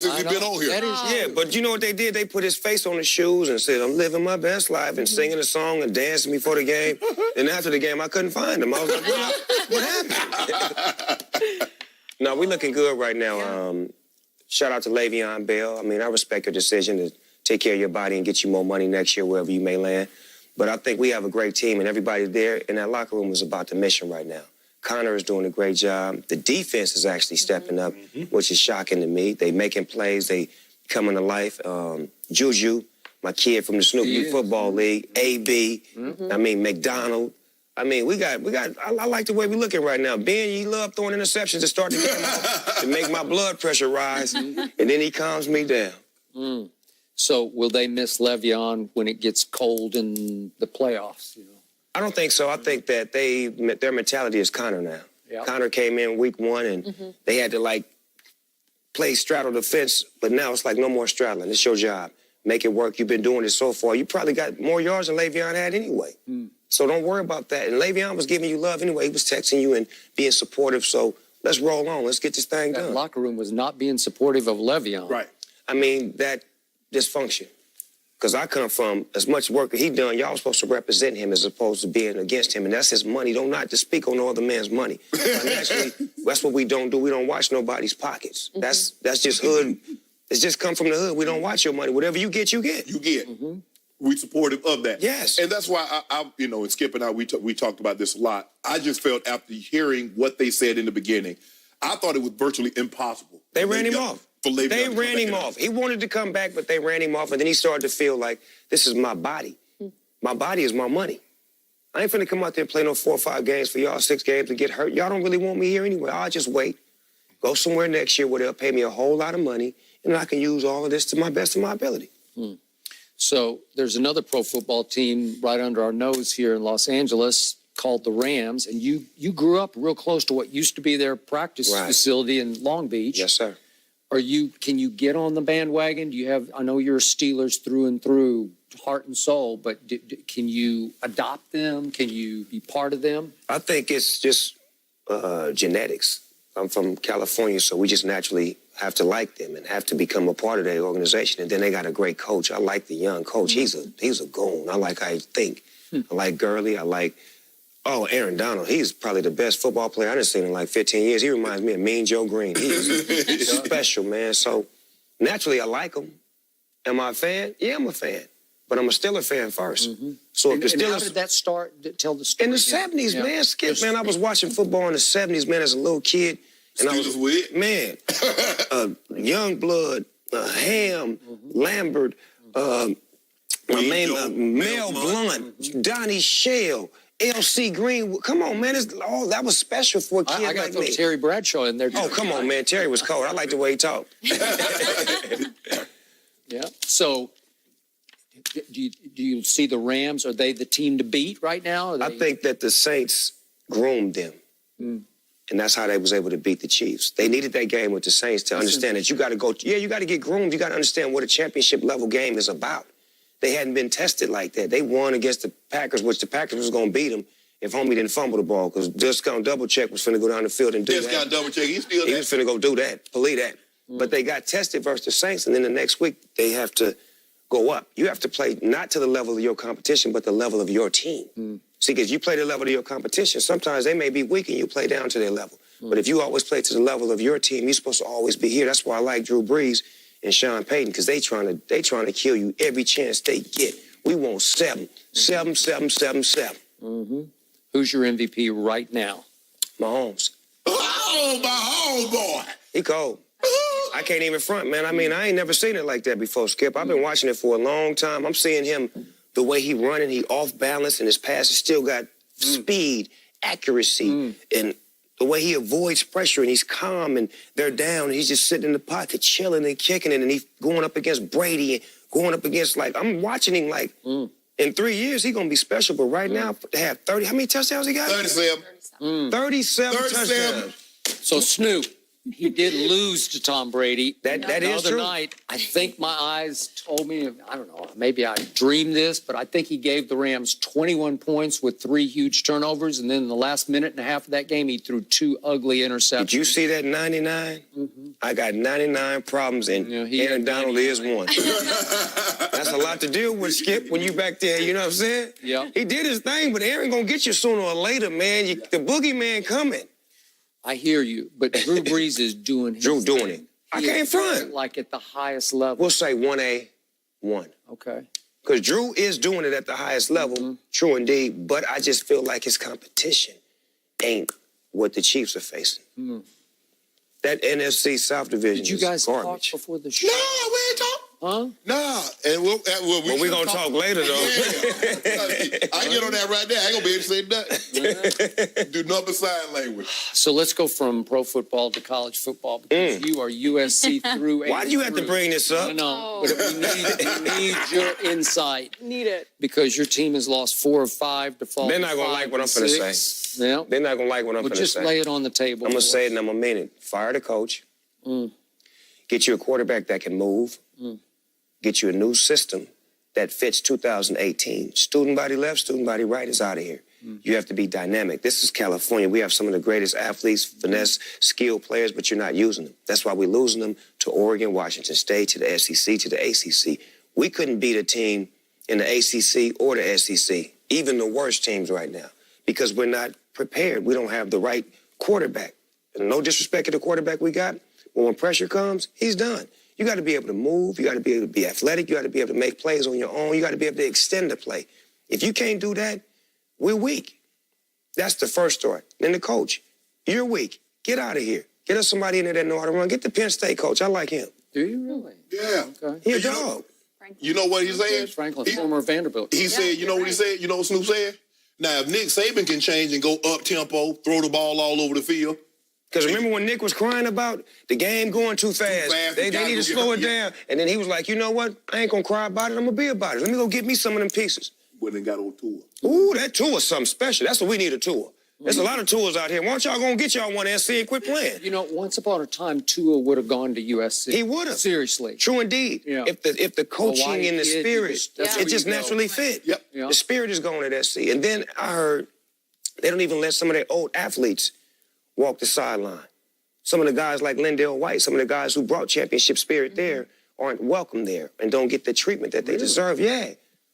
since he's been on here. Yeah, but you know what they did? They put his face on the shoes and said, I'm living my best life, and singing a song and dancing before the game. And after the game, I couldn't find him. I was like, what happened? No, we're looking good right now. Shout out to Le'Veon Bell. I mean, I respect your decision to take care of your body and get you more money next year, wherever you may land. But I think we have a great team, and everybody there in that locker room is about the mission right now. Connor is doing a great job. The defense is actually stepping up, which is shocking to me. They making plays. They coming to life. Juju, my kid from the Snoop Dogg Football League. AB. I mean, McDonald. I mean, we got. I like the way we're looking right now. Ben, you love throwing interceptions to start the game out, to make my blood pressure rise, and then he calms me down. So will they miss Le'Veon when it gets cold in the playoffs? You know? I don't think so. I think that their mentality is Connor now. Yep. Connor came in week 1, and they had to, like, play straddle the fence, but now it's like no more straddling. It's your job. Make it work. You've been doing it so far. You probably got more yards than Le'Veon had anyway. So don't worry about that. And Le'Veon was giving you love anyway. He was texting you and being supportive. So let's roll on. Let's get this thing done. That locker room was not being supportive of Le'Veon. Right. I mean, that dysfunction. Because I come from, as much work as he done, y'all supposed to represent him as opposed to being against him. And that's his money. Don't not to speak on no other man's money. Actually, that's what we don't do. We don't watch nobody's pockets. That's just hood. It's just come from the hood. We don't watch your money. Whatever you get, you get. You get. We supportive of that. Yes. And that's why I and Skip and I, we talked about this a lot. I just felt after hearing what they said in the beginning, I thought it was virtually impossible. They ran him off. They ran him off. He wanted to come back, but they ran him off, and then he started to feel like, this is my body. My body is my money. I ain't finna come out there and play no 4 or 5 games for y'all, 6 games to get hurt. Y'all don't really want me here anyway. I'll just wait. Go somewhere next year where they'll pay me a whole lot of money, and I can use all of this to my best of my ability. So there's another pro football team right under our nose here in Los Angeles called the Rams, and you grew up real close to what used to be their practice facility in Long Beach. Yes, sir. Can you get on the bandwagon? Do you have, I know you're Steelers through and through, heart and soul, but can you adopt them? Can you be part of them? I think it's just genetics. I'm from California, so we just naturally have to like them and have to become a part of their organization. And then they got a great coach. I like the young coach. He's a goon. I like how he think. I like Gurley. I like, Aaron Donald. He's probably the best football player I've seen in like 15 years. He reminds me of Mean Joe Green. He's special, man. So naturally, I like him. Am I a fan? Yeah, I'm a fan. But I'm a Steelers fan first. So if the Steelers... how did that start? Tell the story. In the 70s, man. Skip, man. I was watching football in the 70s, man, as a little kid. And I was with? Man, Youngblood, Ham, Lambert, my man, Mel Blunt, Donnie Shell, L.C. Greenwood. Come on, man. That was special for a kid I got like to throw me. Terry Bradshaw in there. Oh, come on, man. Terry was cold. I like the way he talked. Yeah. So, do you see the Rams? Are they the team to beat right now? I think that the Saints groomed them. And that's how they was able to beat the Chiefs. They needed that game with the Saints to understand that you got to go. Yeah, you got to get groomed. You got to understand what a championship level game is about. They hadn't been tested like that. They won against the Packers, which the Packers was going to beat them if homie didn't fumble the ball, because Just Count Double Check was finna go down the field and do that. Just Count Double Check, he was finna go do that, believe that. But they got tested versus the Saints, and then the next week they have to go up. You have to play not to the level of your competition, but the level of your team. See, because you play the level of your competition, sometimes they may be weak and you play down to their level. But if you always play to the level of your team, you're supposed to always be here. That's why I like Drew Brees and Sean Payton, because they trying to kill you every chance they get. We want 7. 7, 7, 7, 7. Who's your MVP right now? Mahomes. Oh, my homeboy. He cold. I can't even front, man. I mean, I ain't never seen it like that before, Skip. I've been watching it for a long time. I'm seeing him, the way he running, he off balance, and his passes still got speed, accuracy, and the way he avoids pressure, and he's calm, and they're down, and he's just sitting in the pocket, chilling and kicking it, and he's going up against Brady and going up against, like, I'm watching him like, in 3 years, he's going to be special, but right now, to have 30, how many touchdowns he got? 37. 37 touchdowns. So, Snoop, he did lose to Tom Brady. That the is other true. night, I think my eyes told me, I don't know, maybe I dreamed this, but I think he gave the Rams 21 points with 3 huge turnovers, and then in the last minute and a half of that game, he threw 2 ugly interceptions. Did you see that 99? I got 99 problems, and he Aaron had Donald 99. is one. That's a lot to deal with, Skip, when you back there, you know what I'm saying? Yeah. He did his thing, but Aaron gonna get you sooner or later, man. The boogeyman coming. I hear you, but Drew Brees is doing his Drew doing thing. it. I He can't is doing front. it like at the highest level. We'll say 1A, 1. Okay. Because Drew is doing it at the highest level, true indeed, but I just feel like his competition ain't what the Chiefs are facing. That NFC South division Did you is guys garbage. talk before the show? No, we ain't talk. Huh? Nah, and we're But we're going to talk later, though. Yeah. I get on that right there. I ain't gonna be able to say nothing. Do nothing but sign language. So let's go from pro football to college football because you are USC through. Why do you have to bring this up? I know, but we need your insight Need it. because your team has lost 4 or 5 to fall. They're not gonna like what I'm finna say. Yeah, They're not going to like what I'm but going to just say. lay it on the table. I'm going to say it and I'm going to mean it. Fire the coach. Get you a quarterback that can move. Get you a new system that fits 2018. Student body left, student body right is out of here. You have to be dynamic. This is California. We have some of the greatest athletes, finesse, skilled players, but you're not using them. That's why we're losing them to Oregon, Washington State, to the SEC, to the ACC. We couldn't beat a team in the ACC or the SEC, even the worst teams right now, because we're not prepared. We don't have the right quarterback. And no disrespect to the quarterback we got, but when pressure comes, he's done. You got to be able to move. You got to be able to be athletic. You got to be able to make plays on your own. You got to be able to extend the play. If you can't do that, we're weak. That's the first start. Then the coach, you're weak. Get out of here. Get us somebody in there that know how to run. Get the Penn State coach. I like him. Do you really? Yeah. Okay. He a dog. You know what he said? James Franklin, former Vanderbilt. He said, you know what he said? You know what Snoop said? Now, if Nick Saban can change and go up-tempo, throw the ball all over the field. Because remember when Nick was crying about the game going too fast? They need to slow it down. And then he was like, you know what? I ain't going to cry about it. I'm going to be about it. Let me go get me some of them pieces. Went and got on tour. Ooh, that tour is something special. That's what we need, a tour. There's a lot of tours out here. Why don't y'all go and get y'all one SC and quit playing? You know, once upon a time, Tua would have gone to USC. He would have. Seriously. True indeed. Yeah. If the coaching Hawaii and the kid, spirit, that's it where just you go. naturally fit. Yep. Yeah. The spirit is going at SC. And then I heard they don't even let some of their old athletes walk the sideline. Some of the guys like Lindell White, some of the guys who brought championship spirit there aren't welcome there and don't get the treatment that they deserve. Yeah.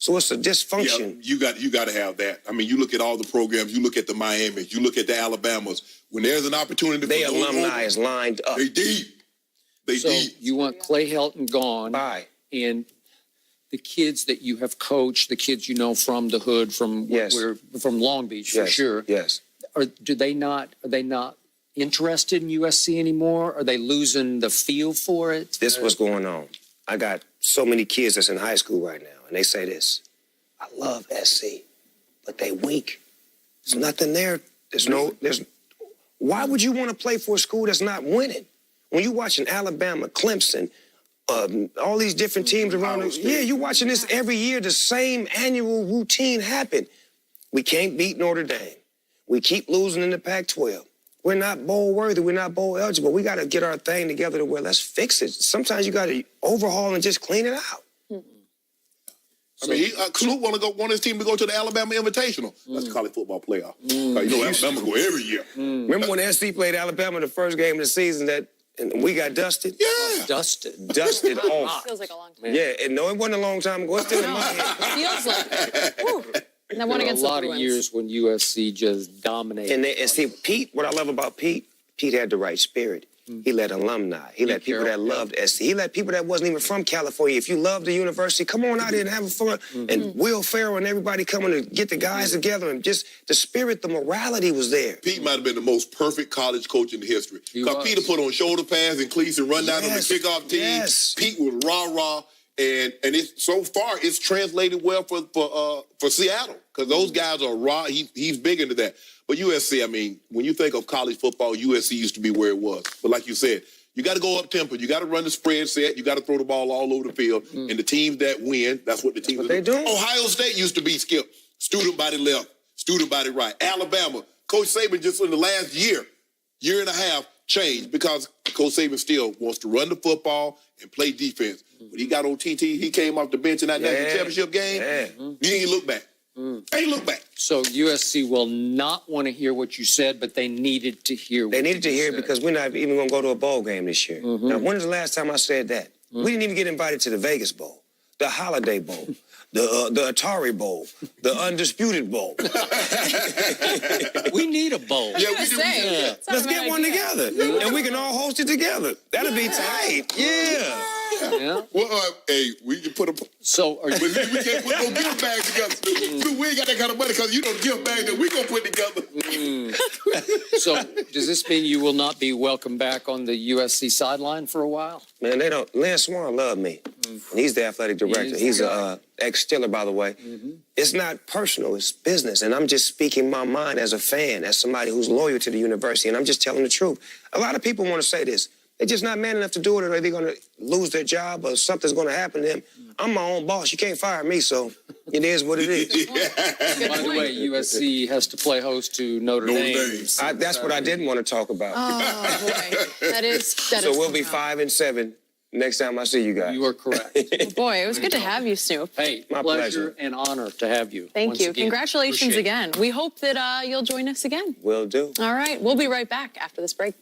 So it's a dysfunction. Yeah, you got to have that. I mean, you look at all the programs. You look at the Miamis. You look at the Alabamas. When there's an opportunity, They for those alumni over, is lined up. They deep. They So deep. you want Clay Helton gone. Bye. And the kids that you have coached, the kids you know from the hood, from Yes. from Long Beach for Yes. sure. Yes. Are they not interested in USC anymore? Are they losing the feel for it? This is what's going on. I got so many kids that's in high school right now, and they say this: I love SC, but they weak. There's nothing there. Why would you want to play for a school that's not winning? When you watching Alabama, Clemson, all these different teams around, you're watching this every year, the same annual routine happen. We can't beat Notre Dame. We keep losing in the Pac-12. We're not bowl worthy. We're not bowl eligible. We got to get our thing together to where let's fix it. Sometimes you got to overhaul and just clean it out. I mean, Snoop want his team to go to the Alabama Invitational. That's the college football playoff. You know, Alabama go every year. Remember when SC played Alabama the first game of the season and we got dusted? Yeah. Dusted off. Feels like a long time. Yeah, and no, it wasn't a long time ago. It's still in my head. Feels like it. Whew. And that one There were a against lot the of Bruins. years when USC just dominated. And see, Pete, what I love about Pete had the right spirit. He let alumni. He let people that loved SC. He let people that wasn't even from California. If you love the university, come on out here and have fun. And Will Ferrell and everybody coming to get the guys together and just the spirit, the morality was there. Pete might have been the most perfect college coach in the history. He Because was. Peter put on shoulder pads and cleats and run down on the kickoff team. Yes. Pete was rah-rah. And it's so far it's translated well for Seattle because those guys are raw. He's big into that. But USC, I mean, when you think of college football, USC used to be where it was. But like you said, you got to go up tempo. You got to run the spread set. You got to throw the ball all over the field. And the teams that win, that's what the teams they do. Ohio State used to be Skip. Student body left, student body right. Alabama, Coach Saban just in the last year and a half, changed because Coach Saban still wants to run the football and play defense. When he got on TT, he came off the bench in that national championship game. He ain't look back. Ain't look back. So USC will not want to hear what you said, but they needed to hear. They needed to hear it because we're not even going to go to a bowl game this year. Now, when was the last time I said that? We didn't even get invited to the Vegas Bowl, the Holiday Bowl, the Atari Bowl, the Undisputed Bowl. We need a bowl. Yeah, we do. Say, Let's get one together, and we can all host it together. That'll be tight. Yeah. Yeah. Well, hey, we can put a. So are But we can't put no gift bag together. Snoop, we ain't got that kind of money because you know the gift bag that we gonna put together. So does this mean you will not be welcome back on the USC sideline for a while? Man, they don't. Lance Swan loved me. And he's the athletic director. He's a ex-Steeler, by the way. It's not personal. It's business. And I'm just speaking my mind as a fan, as somebody who's loyal to the university. And I'm just telling the truth. A lot of people want to say this. They're just not man enough to do it, or they're going to lose their job, or something's going to happen to them. I'm my own boss. You can't fire me, so it is what it is. By the way, USC has to play host to Notre Dame. That's what I didn't want to talk about. Oh, boy. That is So we'll be 5-7 next time I see you guys. You are correct. Boy, it was good to have you, Snoop. Hey, My pleasure and honor to have you. Thank once you. again. Congratulations Appreciate it. again. We hope that you'll join us again. Will do. All right. We'll be right back after this break.